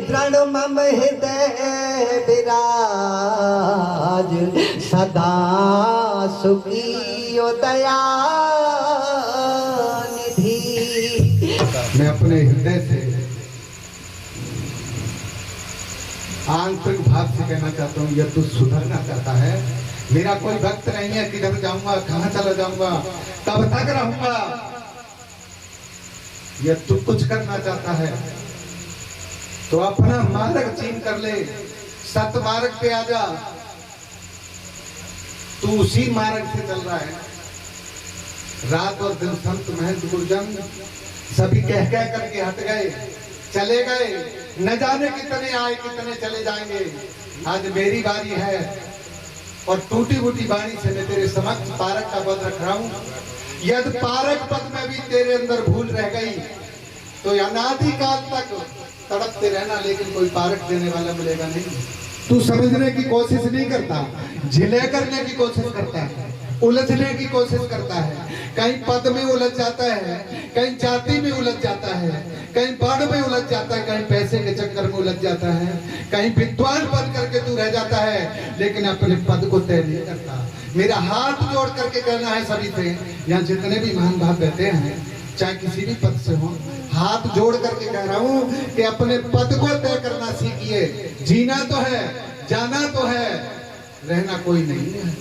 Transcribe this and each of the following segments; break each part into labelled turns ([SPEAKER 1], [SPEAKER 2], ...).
[SPEAKER 1] दृढ़ मम हृदय विराज सदा सुखी दया निधि।
[SPEAKER 2] मैं अपने हृदय से आंतरिक भाव से कहना चाहता हूँ, यह तू सुधरना चाहता है। मेरा कोई भक्त नहीं है, किधर जाऊंगा, कहां चला जाऊंगा, कब तक रहूंगा। यह तू कुछ करना चाहता है तो अपना मार्ग चीन कर ले, सत मार्ग पे आ जा। तू उसी मार्ग से चल रहा है। रात और दिन संत महंत गुरुजन सभी कह करके हट गए, चले गए, न जाने कितने आए कितने चले जाएंगे। आज मेरी बारी है और टूटी फूटी बाणी से मैं तेरे समक्ष पारक का पद रख रहा हूं। यदि पारक पद में भी तेरे अंदर भूल रह गई तो अनादि काल तक तड़पते रहना, लेकिन कोई पारक देने वाला मिलेगा नहीं। तू समझने की कोशिश नहीं करता, झिले करने की कोशिश करता है, उलझने की कोशिश करता है। कहीं पद में उलझ जाता है, कहीं जाति में उलझ जाता है, कहीं बाढ़ में उलझ जाता है, कहीं पैसे के चक्कर में उलझ जाता है, कहीं विद्वान बन करके तू रह जाता है, लेकिन अपने पद को तय नहीं करता। मेरा हाथ जोड़ करके कहना है सभी से, यहाँ जितने भी महान भाव बैठे हैं, चाहे किसी भी पद से हो, हाथ जोड़ करके कह रहा हूं कि अपने पद को तय करना सीखिए। जीना तो है, जाना तो है, रहना कोई नहीं है।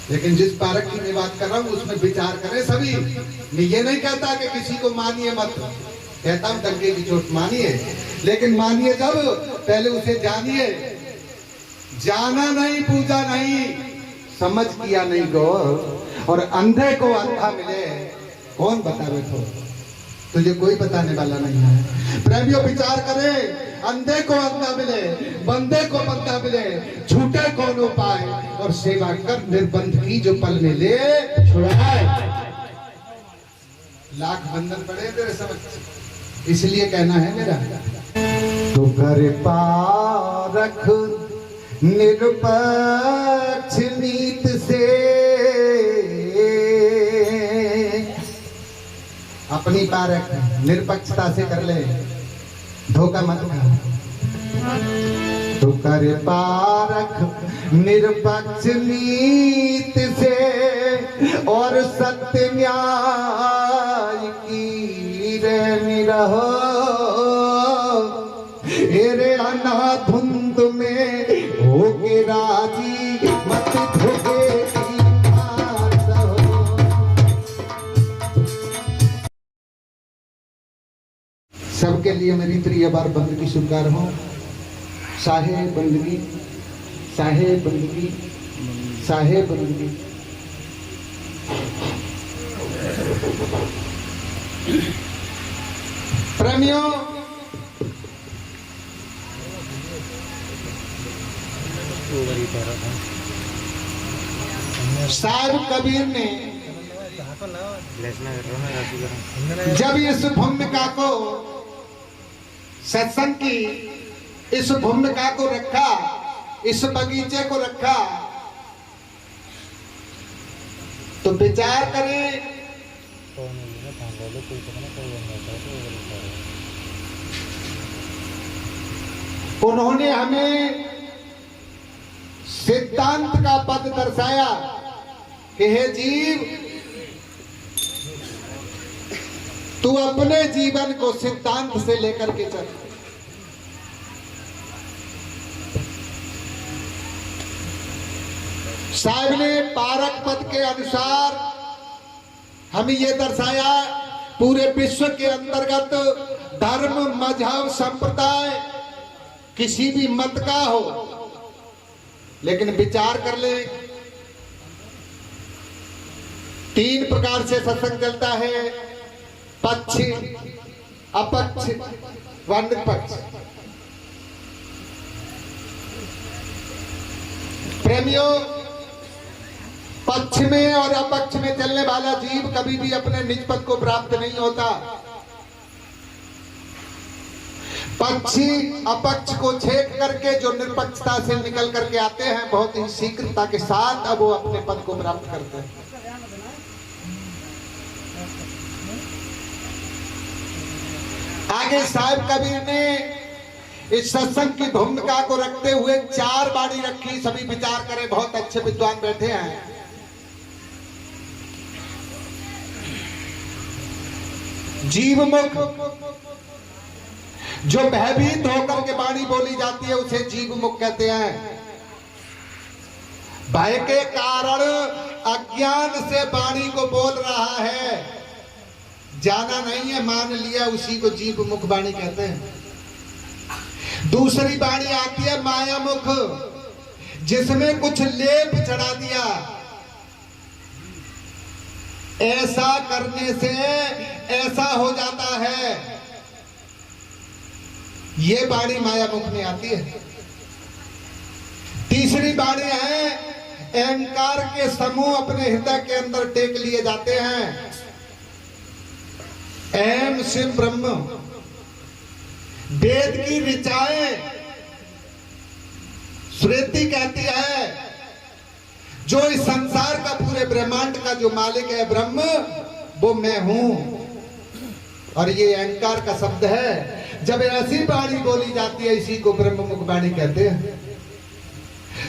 [SPEAKER 2] लेकिन जिस पारक की मैं बात कर रहा हूं उसमें विचार करें सभी। मैं ये नहीं कहता कि किसी को मानिए मत, कहता हूं डंके की चोट मानिए, लेकिन मानिए जब पहले उसे जानिए। जाना नहीं, पूजा नहीं, समझ किया नहीं गौर। और अंधे को अंधा मिले कौन बतावे तो, तुझे कोई बताने वाला नहीं है। प्रेमियों विचार करें, अंधे को अंधा मिले, बंदे को बंदा मिले, झूठे कौन उपाय, और सेवा कर निर्बंध की जो पल में ले छुड़ाए। लाख बंधन पड़े तेरे समझ, इसलिए कहना है मेरा, तो घर पारख निरपक्ष नीत से अपनी पारख निरपक्षता से कर ले, धोखा मत खा। तो कर पारख निरपक्ष नीत से और सत्य न्याय की निरहो। हेरे अनाधुंध में होके राजी मत धोखे सबके लिए मेरी प्रिय बार बंदगी स्वीकार हो। साहे बंदगी, साहे बंदगी, साहे बंदगी। प्रेमियों, साहिब कबीर ने जब इस भूमिका को सत्संग की इस भूमिका को रखा, इस बगीचे को रखा, तो विचार करें उन्होंने हमें सिद्धांत का पद दर्शाया कि हे जीव, तू अपने जीवन को सिद्धांत से लेकर के चल। साहब ने पारक पद के अनुसार हमें यह दर्शाया, पूरे विश्व के अंतर्गत धर्म, मजहब, संप्रदाय किसी भी मत का हो, लेकिन विचार कर ले, 3 प्रकार से सत्संग चलता है, पक्ष, अपक्ष, वनिपक्ष। प्रेमियों, पक्ष में और अपक्ष में चलने वाला जीव कभी भी अपने निज पद को प्राप्त नहीं होता। पक्षी अपक्ष को छेद करके जो निरपक्षता से निकल करके आते हैं, बहुत ही शीघ्रता के साथ अब वो अपने पद को प्राप्त करते हैं। आगे साहिब कबीर ने इस सत्संग की भूमिका को रखते हुए 4 बाणी रखी। सभी विचार करें, बहुत अच्छे विद्वान बैठे हैं। जीव मुख, जो भयभीत होकर के वाणी बोली जाती है उसे जीव मुख कहते हैं। भय के कारण अज्ञान से वाणी को बोल रहा है, जाना नहीं है, मान लिया, उसी को जीव मुख वाणी कहते हैं। दूसरी वाणी आती है माया मुख, जिसमें कुछ लेप चढ़ा दिया, ऐसा करने से ऐसा हो जाता है, ये वाणी माया मुख में आती है। तीसरी वाणी है अहंकार के समूह अपने हृदय के अंदर टेक लिए जाते हैं। अहम शिव ब्रह्म, वेद की ऋचाएं श्रुति कहती है, जो इस संसार का, पूरे ब्रह्मांड का जो मालिक है ब्रह्म, वो मैं हूं। और ये अहंकार का शब्द है। जब ऐसी वाणी बोली जाती है, इसी को ब्रह्म मुख वाणी कहते हैं।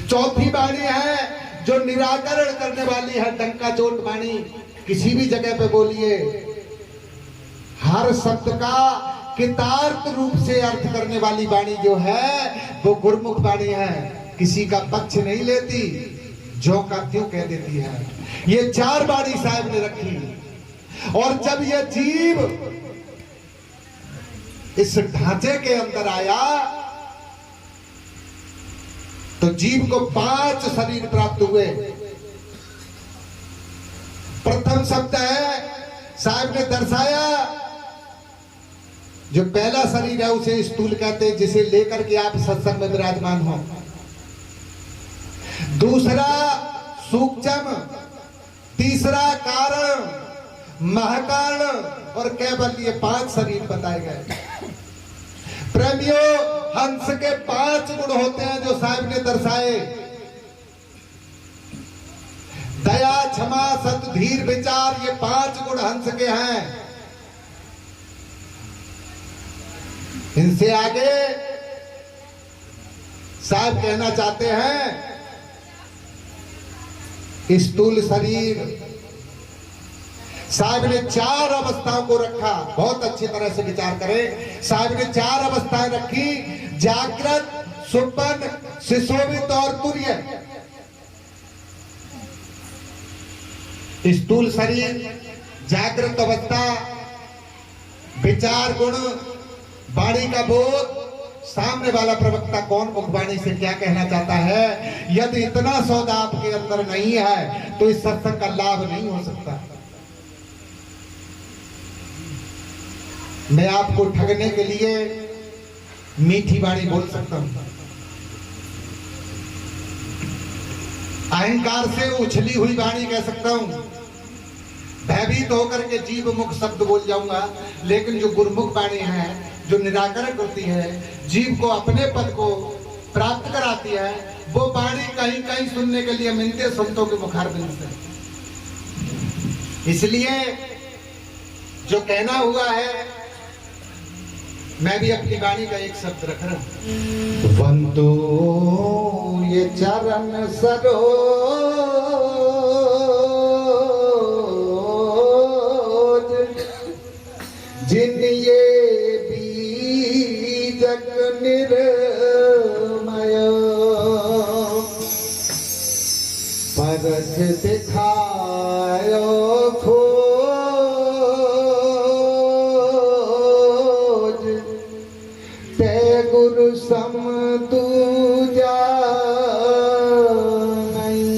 [SPEAKER 2] चौथी वाणी है जो निराकरण करने वाली है, डंका चोट वाणी। किसी भी जगह पे बोलिए, हर शब्द का कितार्थ रूप से अर्थ करने वाली वाणी जो है वो गुरुमुख वाणी है। किसी का पक्ष नहीं लेती, जो का त्यों कह देती है। ये 4 वाणी साहब ने रखी। और जब ये जीव इस ढांचे के अंदर आया तो जीव को 5 शरीर प्राप्त हुए। प्रथम शब्द है, साहब ने दर्शाया, जो पहला शरीर है उसे स्थूल कहते हैं, जिसे लेकर के आप सत्संग में विराजमान हो। दूसरा सूक्ष्म, तीसरा कारण, महाकारण और केवल, ये 5 शरीर बताए गए। प्रेमियों, हंस के 5 गुण होते हैं जो साहब ने दर्शाए। दया, क्षमा, सत, धीर, विचार, ये 5 गुण हंस के हैं। इनसे आगे साहब कहना चाहते हैं, स्थूल शरीर। साहब ने 4 अवस्थाओं को रखा, बहुत अच्छी तरह से विचार करें। साहब ने 4 अवस्थाएं रखी, जागृत, सुपन, सुषुप्त और तुर्य। स्थूल शरीर, जागृत अवस्था, विचार गुण, वाणी का बोध, सामने वाला प्रवक्ता कौन, मुखवाणी से क्या कहना चाहता है। यदि इतना सौदा आपके अंदर नहीं है तो इस सत्संग का लाभ नहीं हो सकता। मैं आपको ठगने के लिए मीठी वाणी बोल सकता हूं, अहंकार से उछली हुई वाणी कह सकता हूं, भयभीत होकर के जीव मुख शब्द बोल जाऊंगा। लेकिन जो गुरुमुख वाणी है, जो निराकरण करती है, जीव को अपने पद को प्राप्त कराती है, वो वाणी कहीं कहीं सुनने के लिए मिलते संतों के मुखार बिंद से। इसलिए जो कहना हुआ है, मैं भी अपनी वाणी का एक शब्द रख रहा हूं। वंदो ये चरण सरोज, जिन ये बीजक निर्मय, परख दिखायो खो गुरु सम दूजा नहीं।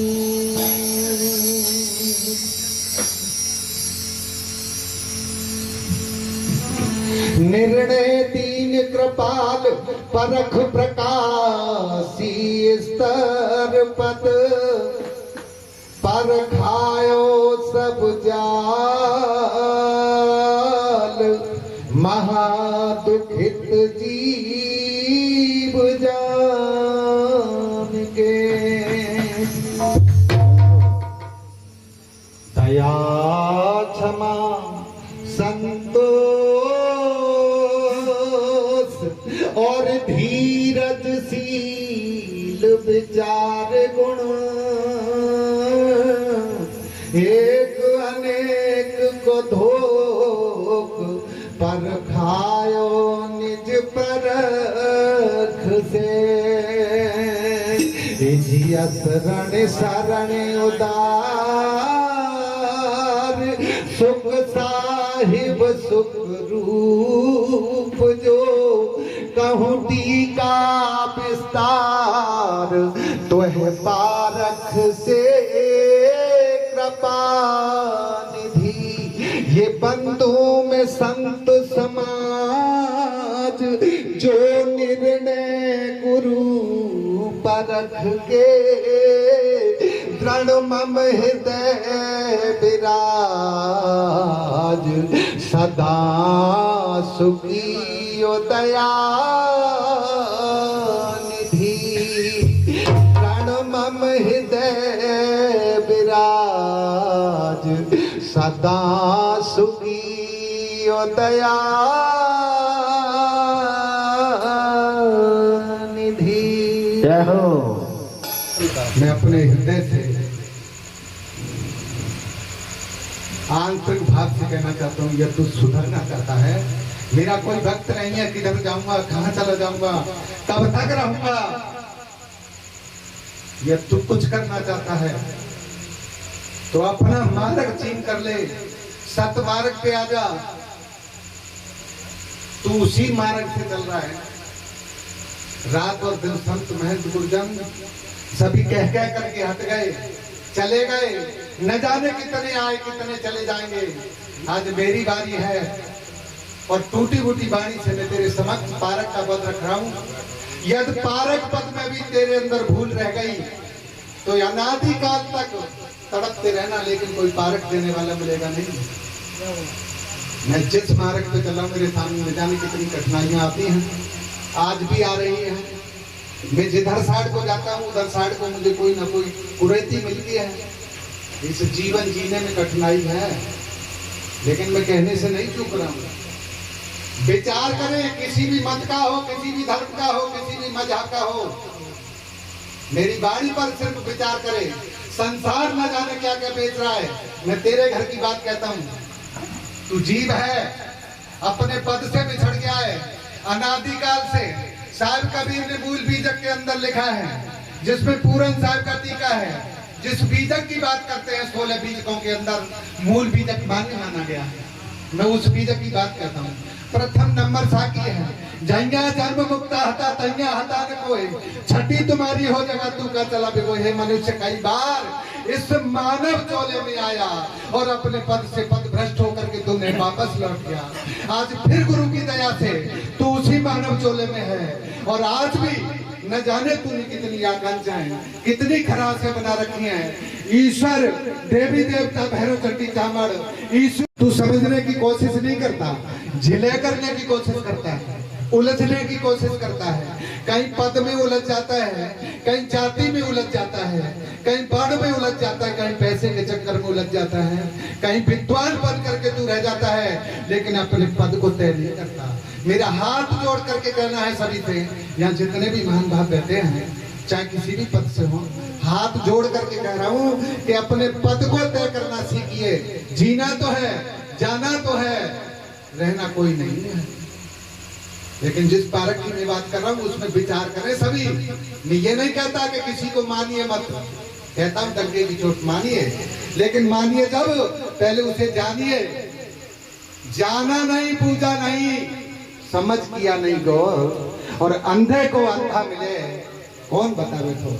[SPEAKER 2] निर्णय दीन कृपाल, परख प्रकाशी स्तर पद, परखायो सब जाल, महादुखित जीव जान के। दया, क्षमा, संतोष और धीरजशील विचार गुण एक अनेक को धोख पर खायो निज परख से शरण शरण उदार सुख साहिब सुख रूप जो कहूँ टीका विस्तार तो है पारख से कृपा निधि ये बंधु में संत समाज जो निर्णय गुरु परख के दृढ़ मम हृदय विराज सदा सुखी दया निधि दृढ़ मम हृदय विराज सदा सुखी दया निधि।
[SPEAKER 1] जय हो।
[SPEAKER 2] मैं अपने हृदय से आंतरिक भाव से कहना चाहता हूँ, यह तू सुधरना चाहता है। मेरा कोई भक्त नहीं है किधर जाऊंगा कहाँ चला जाऊंगा कब तक रहूंगा। यह तू कुछ करना चाहता है तो अपना मार्ग चीन कर ले, सत मार्ग पे आ जा। तू उसी मार्ग से चल रहा है। रात और दिन संत महंत गुरुजन सभी कह करके हट गए, चले गए। न जाने कितने आए कितने चले जाएंगे। आज मेरी बारी है और टूटी फूटी बाणी से मैं तेरे समक्ष पारक का पद रख रहा हूँ। यदि पारक पद में भी तेरे अंदर भूल रह गई तो अनादि काल तक तड़पते रहना, लेकिन कोई पारक देने वाला मिलेगा नहीं। मैं जिस मार्ग पे चला हूँ मेरे सामने न जाने कितनी कठिनाइयां आती हैं, आज भी आ रही हैं। मैं जिधर साइड को जाता हूँ उधर साइड को मुझे कोई ना कोई कुरीति मिलती है। इस जीवन जीने में कठिनाई है, लेकिन मैं कहने से नहीं चूक रहा हूँ। विचार करें, किसी भी मत का हो, किसी भी धर्म का हो, किसी भी मजहब का हो, मेरी बाणी पर सिर्फ विचार करें। संसार न जाने क्या क्या बेच रहा है। मैं तेरे घर की बात कहता हूँ। तू जीव है, अपने पद से बिछड़ गया है अनादिकाल से। साहिब कबीर ने मूल बीजक के अंदर लिखा है, जिसमें पूरन साहिब का टीका है। जिस बीजक की बात करते हैं 16 बीजकों के अंदर मूल बीजक मान्य माना गया है। मैं उस बीजक की बात करता हूँ। प्रथम नंबर साकी है, जंगा जन्म मुक्ता हता तंगा हता न कोई। छठी तुम्हारी हो जगह तू का चला भी कोई। मनुष्य कई बार इस मानव चोले में आया और अपने पद से पद भ्रष्ट होकर के तूने वापस लौट गया। आज फिर गुरु की दया से तू उसी मानव चोले में है और आज भी न जाने तूने कितनी आकांक्षाएं, कितनी खरासें बना रखी हैं। ईश्वर, देवी देवता, भैरव चंडी चामड़, ईश्वर तू समझने की कोशिश नहीं करता, झिले करने की कोशिश करता है, उलझने की कोशिश करता है। कहीं पद में उलझ जाता है, कहीं जाति में उलझ जाता है, कहीं वर्ण में उलझ जाता है, कहीं पैसे के चक्कर में उलझ जाता है, कहीं विद्वान बन करके तू रह जाता है, लेकिन अपने पद को तय नहीं करता। मेरा हाथ जोड़ करके कहना है सभी से, यहाँ जितने भी महान भाव बैठे हैं, चाहे किसी भी पद से हो, हाथ जोड़ करके कह रहा हूँ कि अपने पद को तय करना सीखिए। जीना तो है, जाना तो है, रहना कोई नहीं है। लेकिन जिस पारक की मैं बात कर रहा हूँ उसमें विचार करें सभी। मैं ये नहीं कहता कि किसी को मानिए मत, कहता हूँ डंके की चोट मानिए, लेकिन मानिए जब पहले उसे जानिए। जाना नहीं, पूजा नहीं, समझ किया नहीं गौर, और अंधे को अंधा मिले कौन बतावे तो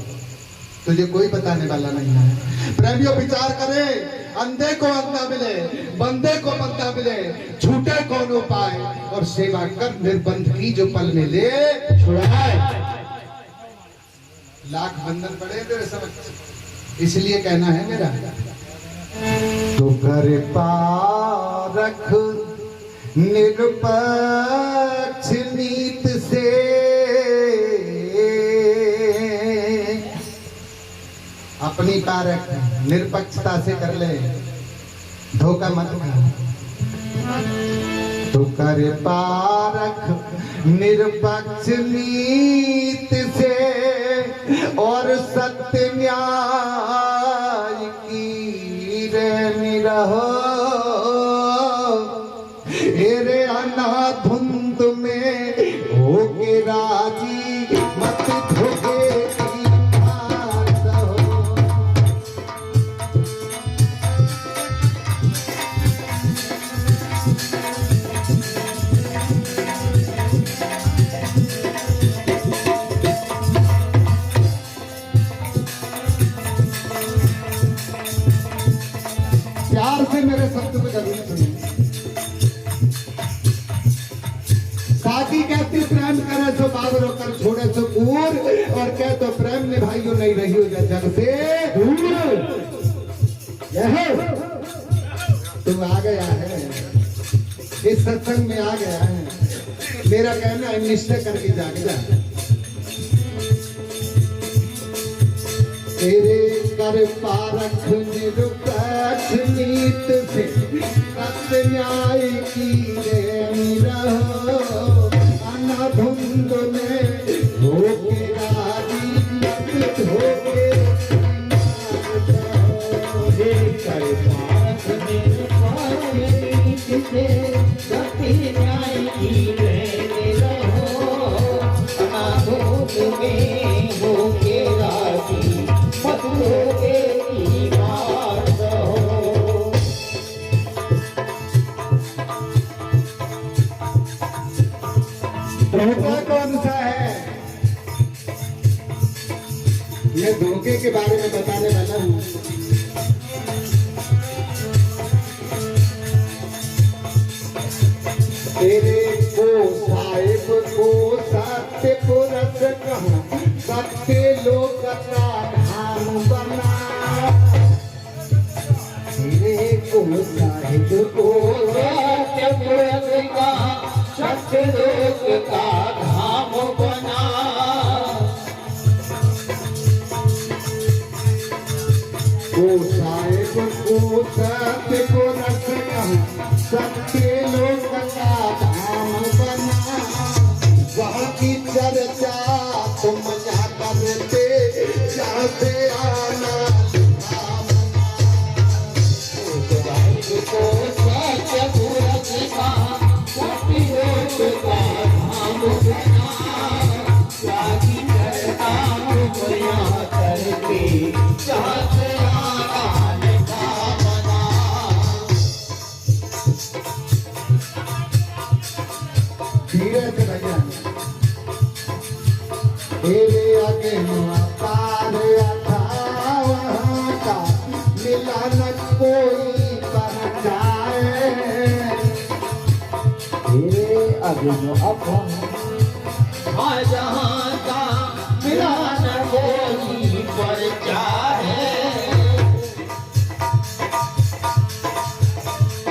[SPEAKER 2] तुझे कोई बताने वाला नहीं है। प्रेमियों विचार करें, अंधे को अंधा मिले, बंदे को बंदा मिले, झूठे कौन उपाय, और सेवा कर निर्बंध की जो पल में ले छुड़ाए। लाख बंधन पड़े तेरे समझ, इसलिए कहना है मेरा, तो कर पारख निरपक्ष नीत से अपनी पारख निरपक्षता से कर ले, धोखा मत खा। तो कर पारख निरपक्ष नीति से और सत्य न्याय की रे निरहो रे अनाधुंध में होके राजी मत धोखे की बात हो। प्यार से मेरे शब्द को जरूर सुनिए। साथी कहती प्रेम करे सो बाबर होकर छोड़े सो दूर और कह तो प्रेम निभाइयो नहीं रहियो जग से दूर। तू आ गया है इस सत्संग में आ गया है, मेरा कहना है निश्चय करके जाग जा। तेरे कर पारख निरपेक्ष नीत से सत्य न्याय की रे निरहो अनाधुंध में होके राजी मत धोखे
[SPEAKER 3] कर पारख निरपेक्ष नीत से सत्य न्याय की रे निरहो अनाधुंध में होके राजी मत धोखे की बात हो।
[SPEAKER 2] धोखा कौन सा है? मैं धोखे के बारे में बताने वाला हूँ। तेरे को साहिब को सत्य पुरख कहा सत्य लोक का धाम बना। तेरे को साहिब को
[SPEAKER 3] सत्य पुरख का सत्य लोक का धाम बना।
[SPEAKER 2] को साहिब को सत्य पुरख कहा सत्य लोक का धाम बना। वहाँ की चर्चा तुम क्या करते चाहते आना
[SPEAKER 3] को सत्य पुरख का सत्य लोक का धाम बना। जागी करता बया करके चाहते आकाल का बना।
[SPEAKER 2] धीरे से भैया तेरे आगे पार था वहाँ का मिला न कोई पर जाए।
[SPEAKER 3] तेरे अग्नि अपन जहाँ का मिला न कोई पर चाहे।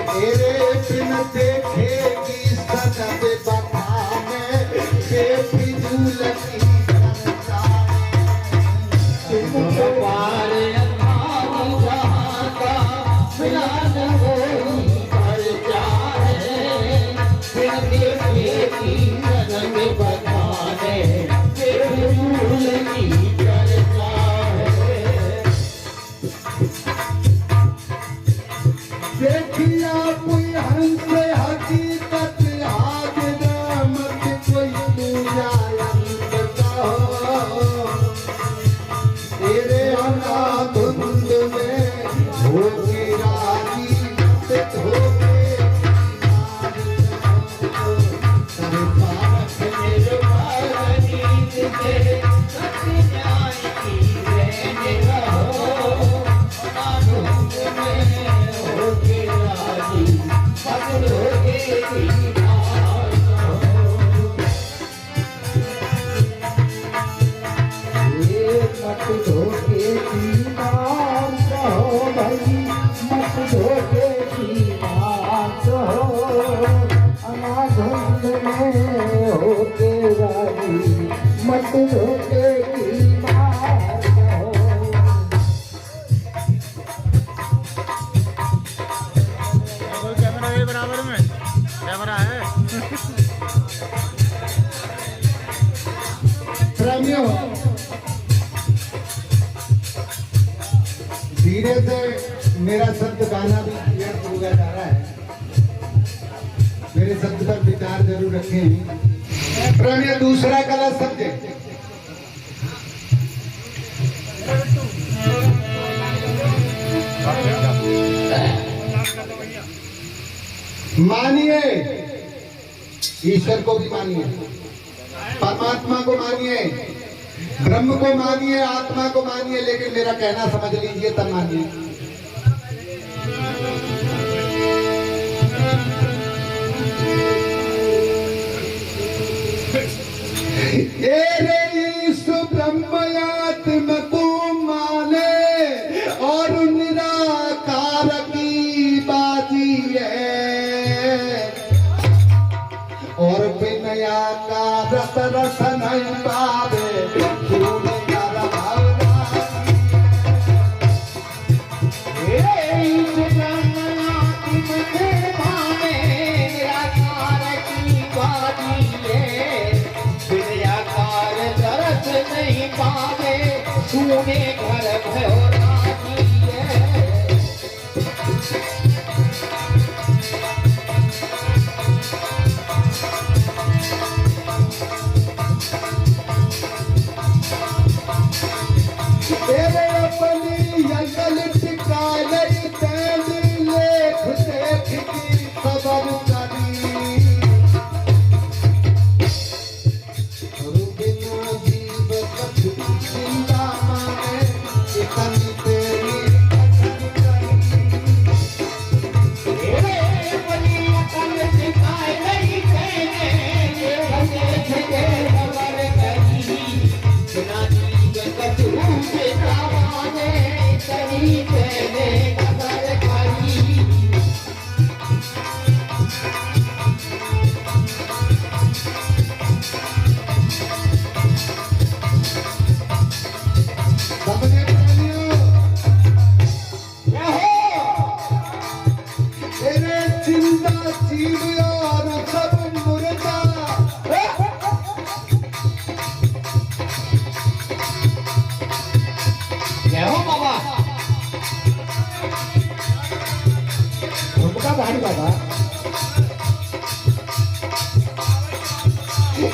[SPEAKER 2] तेरे बिन देखेगी सजद बखाने के फिजूल की चर्चा।
[SPEAKER 3] पार अथाह जहाँ का मिला न कोई पर चाहे। बिन देखेगी सजद बखाने के फिजूल की चर्चा है।
[SPEAKER 2] देखिया कोई हंस हकीकत हाजिर मत कोई दूजा अंत कहो। तेरे अनाधुंध में होके राजी मत धोखे
[SPEAKER 3] सत्य निर्भर नीति से सत्य न्याय की रे निरहो अनाधुंध में होके राजी मत धोखे की बात हो। मत धोखे की बात हो भाई, मत धोखे की बात हो। अनाधुंध में होके राजी मत धोखे की बात हो।
[SPEAKER 4] कैमरा है बराबर में कैमरा है
[SPEAKER 2] प्रेमियों, धीरे से मेरा शब्द गाना भी क्लियर होगा जा रहा है। मेरे शब्द पर विचार जरूर रखें। प्रेमियों, दूसरा कला सब्जेक्ट मानिए, ईश्वर को भी मानिए, परमात्मा को मानिए, ब्रह्म को मानिए, आत्मा को मानिए, लेकिन मेरा कहना समझ लीजिए तब मानिए। ब्रह्मयात्म को माने और निराकार की बाजी है, और बिनया का रस रस नहीं पावे
[SPEAKER 3] नहीं पावे तूने घर भोरा
[SPEAKER 2] तेरे अपनी जंगल टिकाले तेरी लेख देख की खबर करी, बिना जीव जिंदा माने इतनी तेरी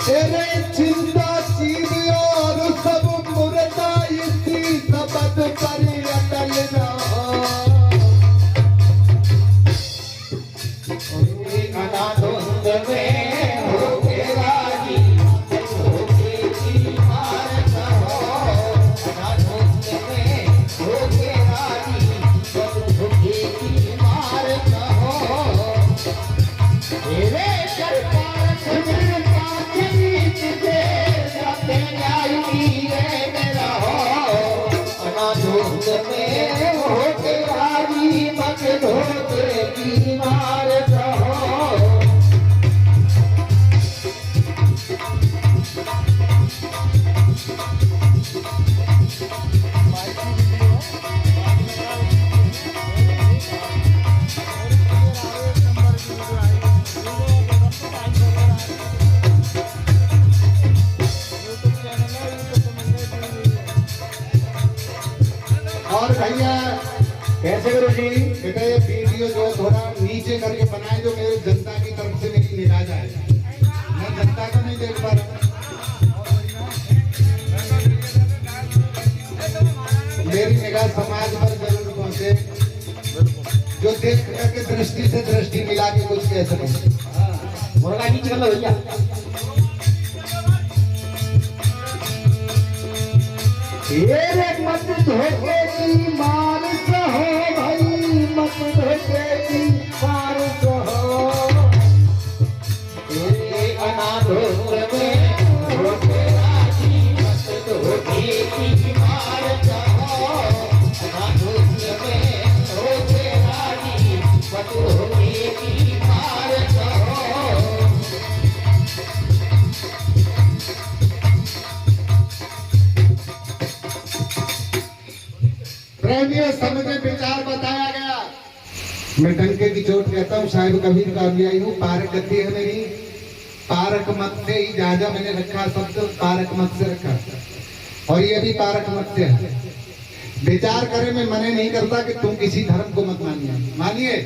[SPEAKER 2] तेरे चिंता जीव और सब मुर्दा इसी सबद पर अटल रहो।
[SPEAKER 3] अनाधुंद में हो के राजी हो के दीवार कहो, अनाधुंद में हो के राजी हो के दीवार कहो, तेरे सरकार से में हो के राजी मत धोके बीमार रहो।
[SPEAKER 2] और भैया
[SPEAKER 3] कैसे गुरु जी?
[SPEAKER 2] बेटा ये वीडियो जो थोड़ा नीचे करके बनाए, जो मेरे जनता की तरफ से मेरी निगाह जाए, मैं जनता को नहीं देख पा रहा। मेरी निगाह समाज पर जरूर पहुंचे, जो देख करके दृष्टि से दृष्टि मिला के कुछ कह सके।
[SPEAKER 3] मुर्गा नीचे कर लो भैया।
[SPEAKER 2] ये मत धोखे की मार सहो भाई, मत धोखे की मार सहो।
[SPEAKER 3] तेरे अनाधुंद में हो के राजी मत धोखे की मार कहो, अनाधुंद में हो के राजी मत धोखे की मार कहो।
[SPEAKER 2] प्रेमियों, समझे विचार बताया गया। मैं डंके की चोट कहता हूँ, साहिब कबीर का अनुयायी हूँ, पारक गति है मेरी। पारक मत से ही जाजा मैंने रखा, शब्द पारक मत से रखा, और ये भी पारक मत से है। विचार करे मैं मने नहीं करता कि तुम किसी धर्म को मत मानिए,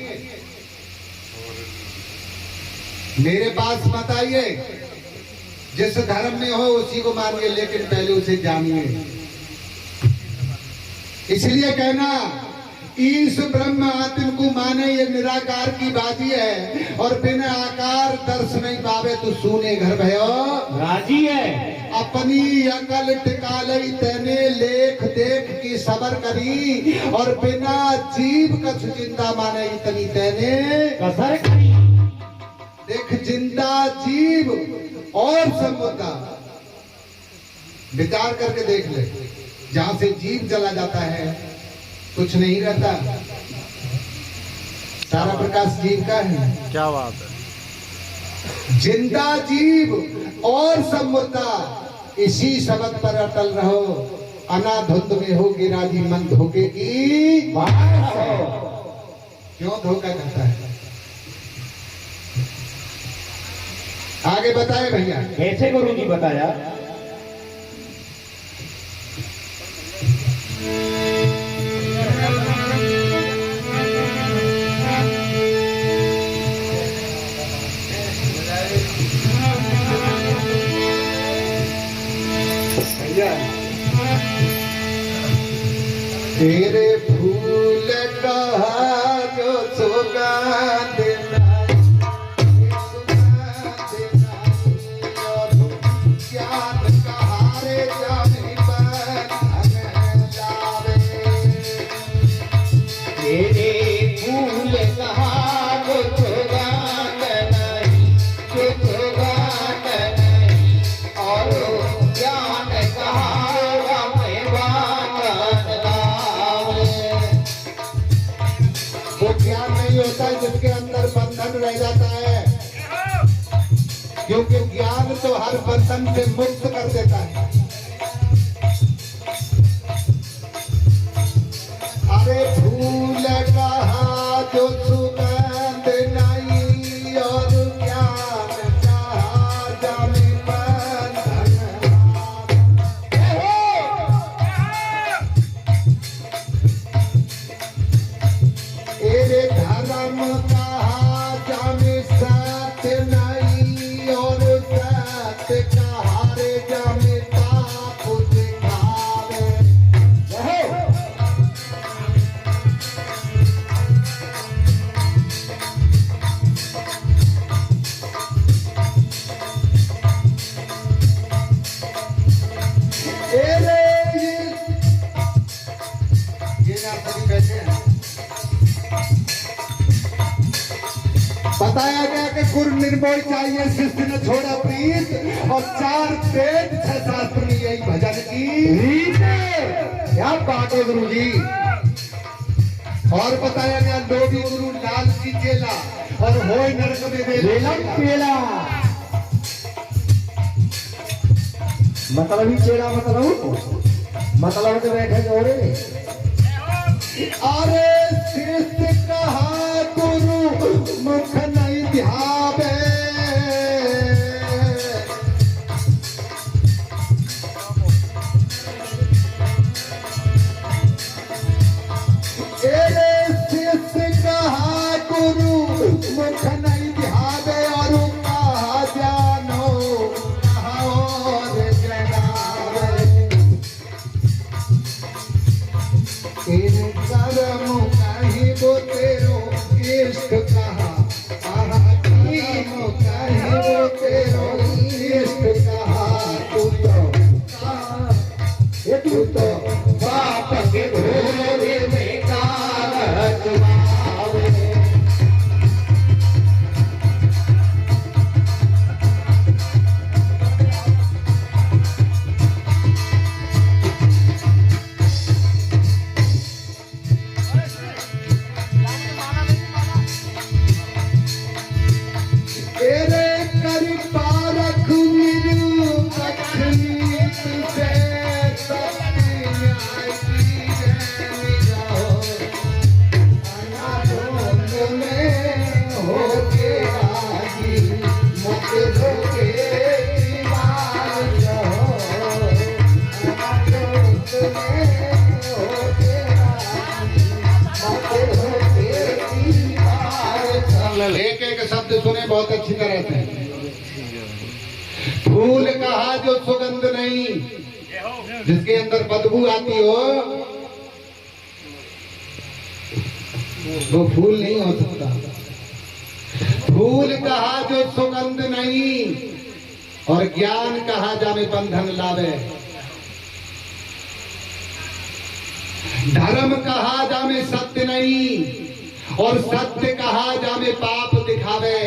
[SPEAKER 2] मेरे पास मत आइए, जिस धर्म में हो उसी को मानिए, लेकिन पहले उसे जानिए। इसलिए कहना ईश ब्रह्म आत्म को माने ये निराकार की बाती है, और बिना आकार दर्श नहीं पावे तो सूने घर भयो
[SPEAKER 3] राजी है।
[SPEAKER 2] अपनी अकल टिकालई तेने लेख देख की सबर करी, और बिना जीव कछ जिंदा माने इतनी तेने
[SPEAKER 3] कसर करी।
[SPEAKER 2] देख जिंदा जीव और समुद्दा विचार करके देख ले, जहां से जीव चला जाता है कुछ नहीं रहता, सारा प्रकाश जीव का है।
[SPEAKER 4] क्या बात है।
[SPEAKER 2] जिंदा जीव और समुद्दा इसी शब्द पर अटल रहो, अनाधुंध में होगी राजी मन धोखे की क्यों धोखा करता है। आगे बताए भैया
[SPEAKER 3] कैसे गुरु जी बताया।
[SPEAKER 2] तेरे फूल कहा जो सुगंध ज्ञान कहारे जाने
[SPEAKER 3] तेरे फूल कहा जो सुगंध नहीं, जो सुगंध नहीं, और ज्ञान कहा
[SPEAKER 2] वो ज्ञान नहीं होता है जिसके अंदर बंधन रह जाता है, क्योंकि ज्ञान तो हर बंधन से मुक्त कर देता है। अरे फूल कहा जो सुगंध नहीं, और ज्ञान कहा जाने बंधन। तेरे धर्म कहा जाने सत्य नहीं, और सत्य कहा रे जाने पाप दिखावे। ये ना सभी बैठे हैं। बताया गया कि गुरु निर्मोही चाहिए, शिष्य ने छोड़ा प्रीत, और 4 वेद 6 शास्त्र में यही भजन की रीत है। क्या बात है गुरु जी। और बताया गया लोभी गुरु लालची चेला, और होय नरक में वेलम पेला।
[SPEAKER 3] मतलब ही चेड़ा मतलब तो बैठे जोड़े।
[SPEAKER 2] अरे शिष्य कहा गुरु मुख नहीं ध्यावे, शिष्य कहा गुरु मुख नहीं ध्यावे, और कहा जानो कहा और जनावे। तेरे कर्म कहीं वो तेरो इष्ट कहा, कर्म कहीं वो तेरो इष्ट कहा। तू तो
[SPEAKER 3] बाप के भोरे में कागज मावे।
[SPEAKER 2] तेरे कर पारख निरूपक्ष नीत से सत्य न्याय की जय। शब्द सुने बहुत अच्छी तरह से। फूल कहा जो सुगंध नहीं, जिसके अंदर बदबू आती हो, वो फूल नहीं हो सकता। फूल कहा जो सुगंध नहीं, और ज्ञान कहा जामे बंधन लावे। धर्म कहा जामे सत्य नहीं, और सत्य कहा जामे पाप दिखावे।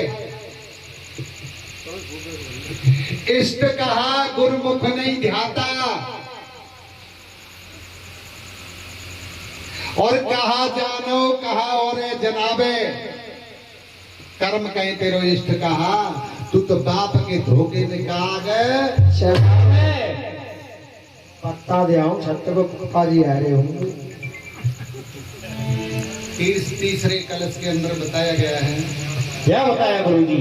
[SPEAKER 2] इष्ट कहा गुरुमुख नहीं ध्याता, और कहा जानो कहा और जनाबे। कर्म कहे तेरो इष्ट कहा, तू तो बाप के धोखे में कहा गए।
[SPEAKER 1] पत्ता दे आऊं छत्ते को पप्पा जी आ रहे होंगे।
[SPEAKER 2] तीसरे कलश के अंदर बताया गया है,
[SPEAKER 3] क्या बताया गुरु जी?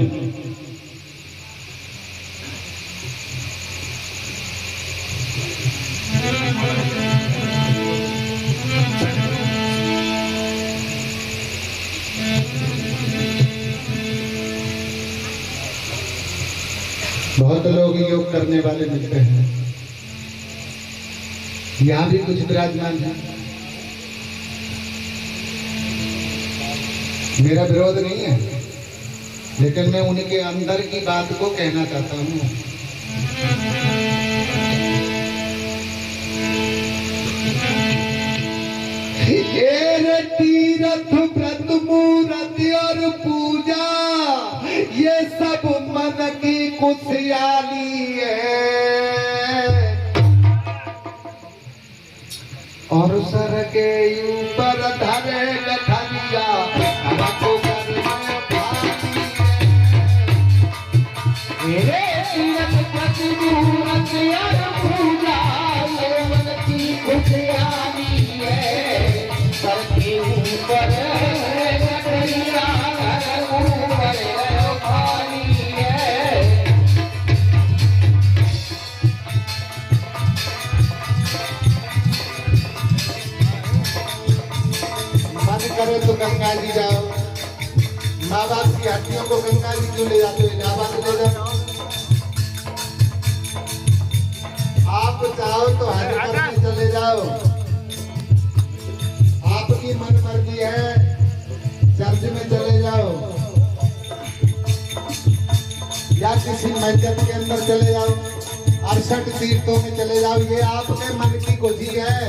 [SPEAKER 2] बहुत लोग योग करने वाले मिलते हैं, यहाँ भी कुछ विराजमान है। मेरा विरोध नहीं है, लेकिन मैं उनके अंदर की बात को कहना चाहता हूँ। तीर्थ व्रत मूर्त और पूजा, ये सब मन की खुशहाली है। और सर के ऊपर धरे गठरिया, हमको करना भारी है।
[SPEAKER 3] तीर्थ व्रत मूर्त और पूजा, ये मन की खुशहाली है। सर के ऊपर गठरिया, ऊपर भारी है।
[SPEAKER 2] मन करे तो गंगा जी जाओ। माँ बाप की हड्डियों को गंगा जी क्यों ले जाते हो? इलाहाबाद ले जाओ। आप चाहो तो हरिद्वार में चले जाओ, आपकी मन मर्जी है। चर्च में चले जाओ, या किसी मस्जिद के अंदर चले जाओ, 68 तीर्थों में चले जाओ, ये आपके मन की खुशी है।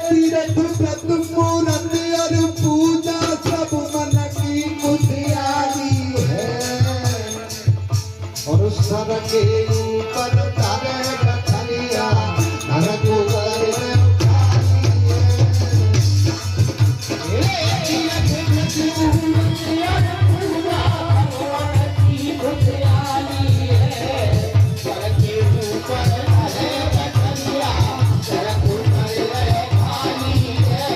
[SPEAKER 2] तीर्थ व्रत मूर्त और पूजा, सब मन की खुशहाली है। और सर के ऊपर धरे गठरिया, धर को करने भारी है।
[SPEAKER 3] तीर्थ व्रत मूर्त और पूजा, मन की खुशहाली है। सर के ऊपर धरे गठरिया, धर को करने भारी है।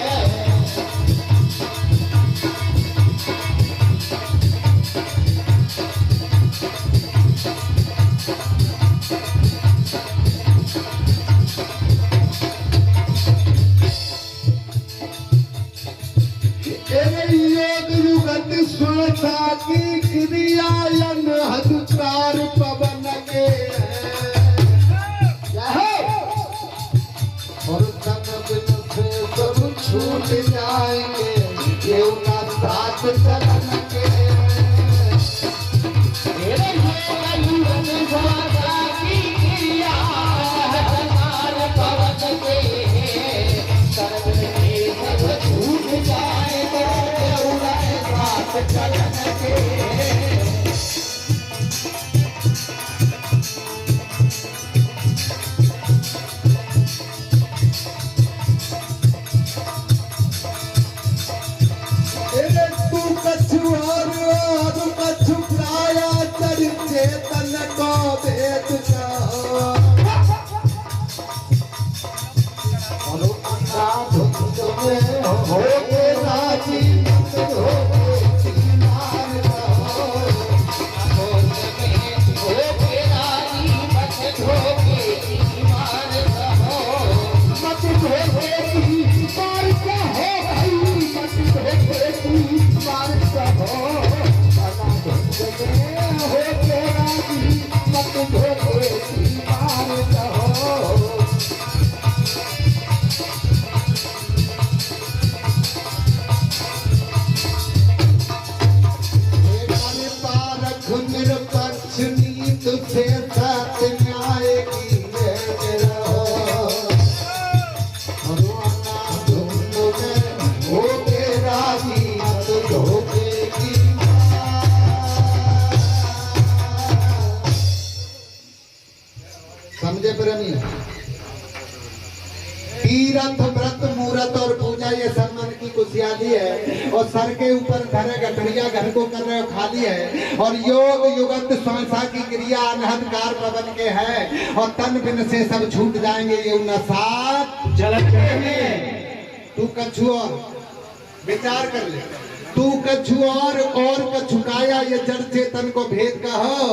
[SPEAKER 2] योग युगत श्वासा की क्रिया, हदकार पवन के और सब से सब छूट जाएंगे, ये उनका साथ चलन के। तू कछु और कछु प्राया, चर चेतन को भेद जाओ। हो के राजी मत हो के ईमान रहो।
[SPEAKER 3] हो के राजी मत हो के ईमान रहो।
[SPEAKER 2] है और सर के ऊपर घर है, गठरिया घर को कर रहे हो खाली है। और योग युगत श्वासा की क्रिया अनहदकार पवन के है और तन बिन से सब छूट जाएंगे ये साथ
[SPEAKER 3] झलक
[SPEAKER 2] तू कछु और विचार कर ले, तू कछु और कछुकाया ये जड़ चेतन को भेद का हो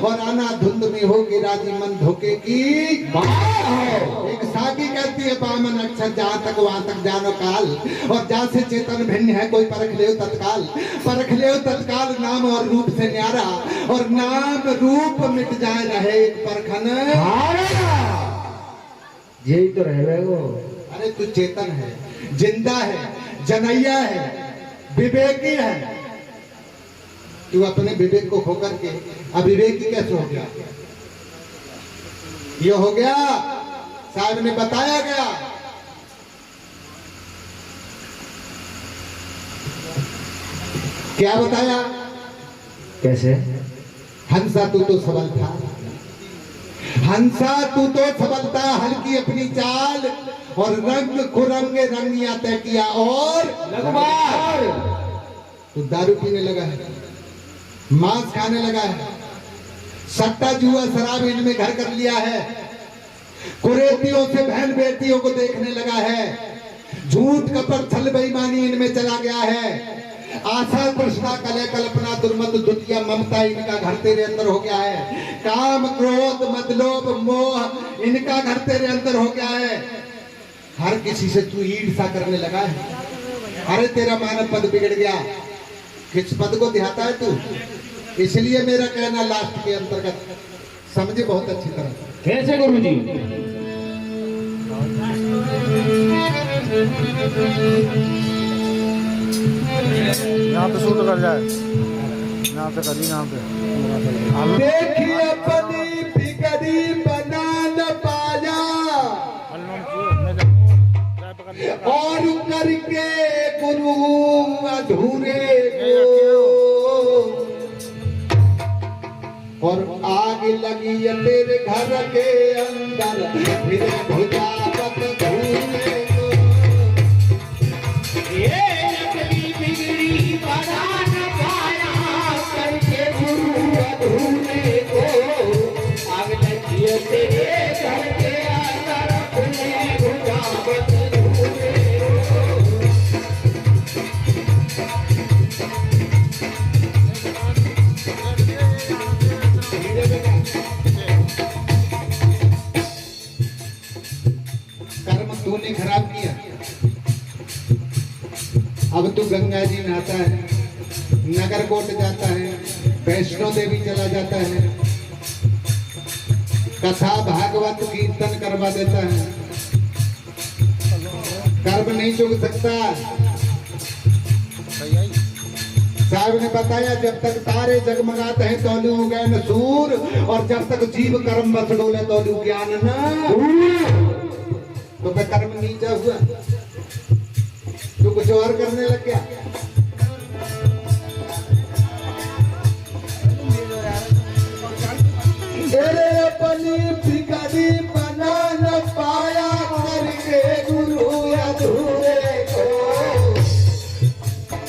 [SPEAKER 2] और आना धुंध में होगी राजी मन धोखे की एक साकी कहती है बामन अक्षर जहाँ तक वहां तक जानो काल और जहाँ से चेतन भिन्न है कोई परख ले तत्काल, परख ले तत्काल नाम और रूप से न्यारा और नाम रूप मिट जाए रहे एक परखन
[SPEAKER 1] यही तो रहे वो।
[SPEAKER 2] अरे तू चेतन है, जिंदा है, जनैया है, विवेकी है। तू अपने विवेक को खोकर के अविवेकी कैसे हो गया? ये हो गया साहब ने बताया गया। क्या बताया?
[SPEAKER 1] कैसे?
[SPEAKER 2] हंसा तू तो सबल था, हंसा तू तो सबलता हल्की अपनी चाल और रंग खुरंगे रंगिया तय किया और तू दारू पीने लगा है, मांस खाने लगा है, सट्टा जुआ शराब इनमें घर कर लिया है, कुरेतियों से बहन बेटियों को देखने लगा है, झूठ कपट छल बेईमानी इनमें चला गया है, आशा तृष्णा कलह कल्पना दुर्मत द्वितीय ममता इनका घर तेरे अंदर हो गया है, काम क्रोध मदलोभ मोह इनका घर तेरे अंदर हो गया है। हर किसी से तू ईर्ष्या करने लगा है। अरे तेरा मानव पद बिगड़ गया, किस पद को दिखाता है तू? इसलिए मेरा कहना लास्ट के अंतर्गत समझे बहुत अच्छी तरह।
[SPEAKER 3] कैसे गुरु जी?
[SPEAKER 4] यहाँ पे शूट कर जाए, यहाँ पे करी, यहाँ पे
[SPEAKER 2] देखिए अपनी बिगड़ी बना न पाया और करके गुरु अधूरे को और आग लगी है तेरे घर के अंदर फिर भुजावत धूने को।
[SPEAKER 3] ये अपनी बिगड़ी बना न पाया करके गुरु अधूरे को आग लगी है तेरे घर के अंदर फिर भुजावत
[SPEAKER 2] तूने खराब किया। अब तू गंगा जी नहाता है, नगर कोट जाता है, वैष्णो देवी चला जाता है, कथा भागवत कीर्तन करवा देता है, कर्म नहीं चुक सकता। साहब ने बताया जब तक तारे जगमगाते हैं तौलू गए न सूर और जब तक जीव कर्म बस डोले तौलू ज्ञान न। तो मैं कर्म नीचा हुआ, तू कुछ और करने लग गया। तेरे अपनी बिगड़ी बना न पाया करके गुरु अधूरे को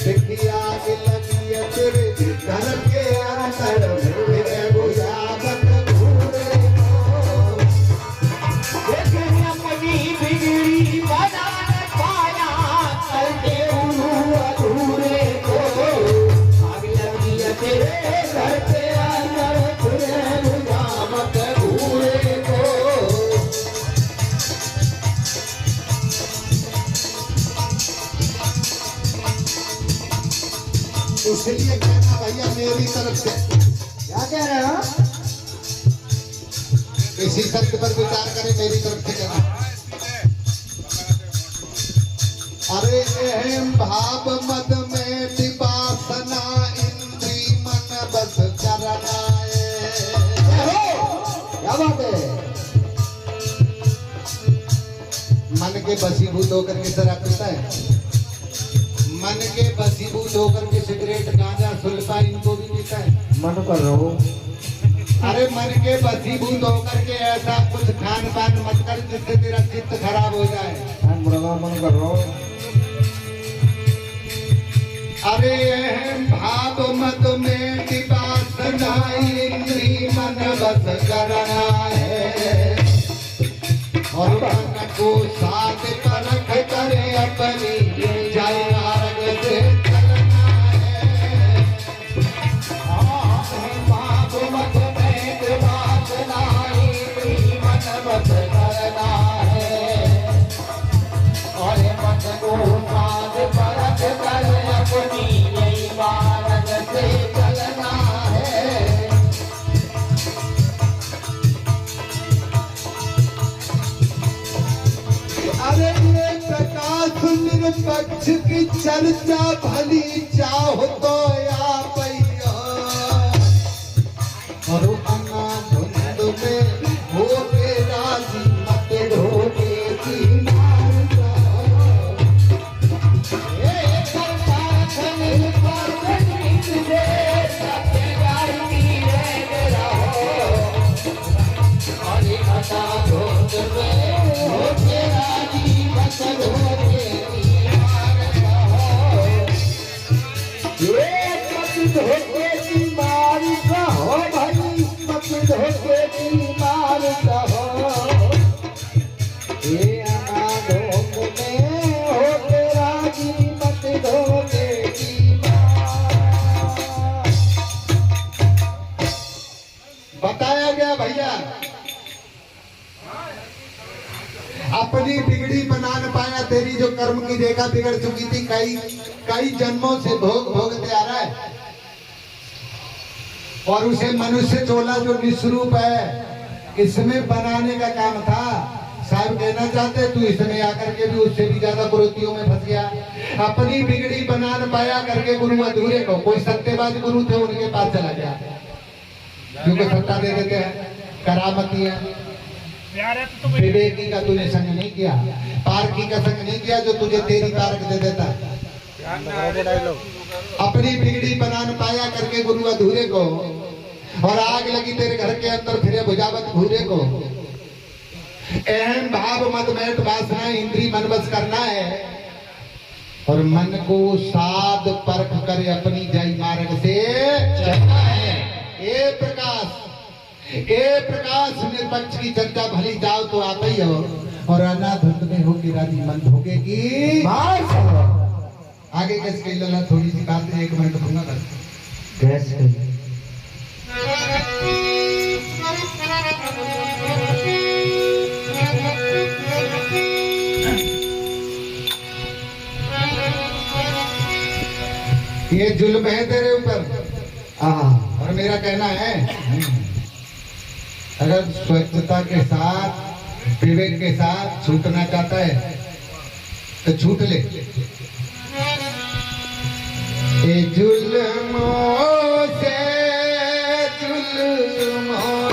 [SPEAKER 2] देखिया के लगी तेरे घर के अंदर मेरे बुझावत धूरे को
[SPEAKER 3] देखिए अपनी बिगड़ी बना न पाया करके गुरु अधूरे को आग लगी है तेरे घर के अंदर फिर बुझावत धूरे को।
[SPEAKER 2] इसलिए कहना भैया मेरी तरफ से
[SPEAKER 1] क्या कह रहे हो?
[SPEAKER 2] किसी शब्द पर विचार करें मेरी तरफ से कहना। अरे अहम भाव मद में विपासना इंद्री मन बस करनाए।
[SPEAKER 1] क्या बात है?
[SPEAKER 2] मन के बसीभूत होकर के शराब पीता है, मन के बसीभूत होकर के सिगरेट गांजा सुल्फा इनको भी पीता है।
[SPEAKER 1] मन कर रहा हूँ।
[SPEAKER 2] अरे मन के बसीभूत होकर के ऐसा कुछ खान पान मत कर जिससे तेरा चित्त खराब हो जाए।
[SPEAKER 1] मुर्गा मन कर रहा हूँ।
[SPEAKER 2] अरे भाव मत में विवासना इंद्री मन बस करना है और मन को साथ परख करे अपनी जय मार्ग से चलना है।
[SPEAKER 3] भाव मत में विवासना इंद्री मन बस करना है और मन को साथ परख कर अपनी यही मार्ग से चलना है।
[SPEAKER 2] अरे ये प्रकाश निरपक्ष की चर्चा भली चाहो तो या पैया और अन्ना धुंध में हो के राजी मत ढोके की मारता। बताया गया भैया अपनी बिगड़ी बना न पाया, तेरी जो कर्म की रेखा बिगड़ चुकी थी कई जन्मों से भोगते आ रहा है और उसे मनुष्य चोला जो निस्वरूप है इसमें बनाने का काम था। साहब कहना चाहते तू इसमें आकर के भी उससे भी ज्यादा कुरीतियों में फंस गया। अपनी बिगड़ी बना न पाया करके गुरु अधूरे को कोई सत्यवादी गुरु थे उनके पास चला गया क्योंकि सत्ता दे देते हैं, करामती है। विवेकी का तूने संग नहीं किया, पारकी का संग नहीं किया जो तुझे तेरी पारक दे देता। अपनी बिगड़ी बना न पाया करके गुरु अधूरे को और आग लगी तेरे घर के अंदर फिरे बुझावत भूरे को। अहम भाव मत मैट वासना इंद्री मन बस करना है और मन को साध परख कर अपनी जय मार्ग से चलना है। ए प्रकाश निरपक्ष की चर्चा भली जाओ तो आप ही हो और अनाधुंध में होगी राजी मंद होगे की आगे कैसे लला थोड़ी सी बात है 1 मिनट दूंगा बस।
[SPEAKER 1] कैसे
[SPEAKER 2] ये जुल्म है तेरे ऊपर और मेरा कहना है अगर स्वच्छता के साथ विवेक के साथ छूटना चाहता है तो छूट ले। ए जुल्मों से ए जुल्मों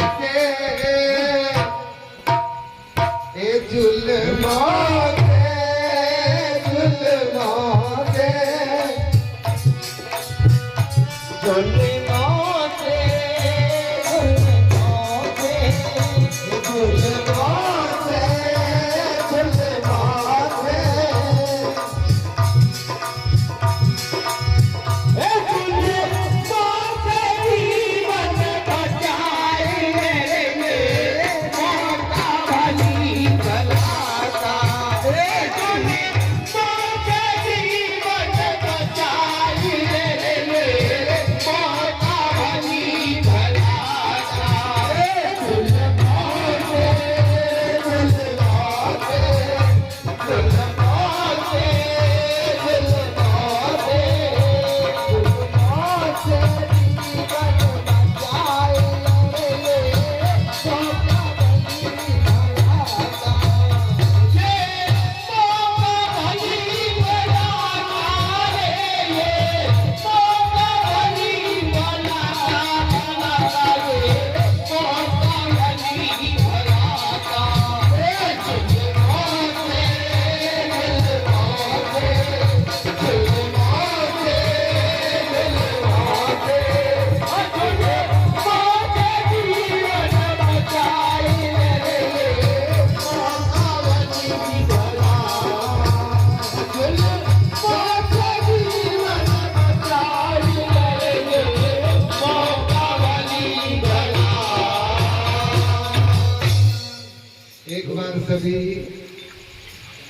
[SPEAKER 2] एक बार सभी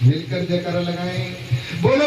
[SPEAKER 2] मिलकर जयकारा लगाएं। बोलो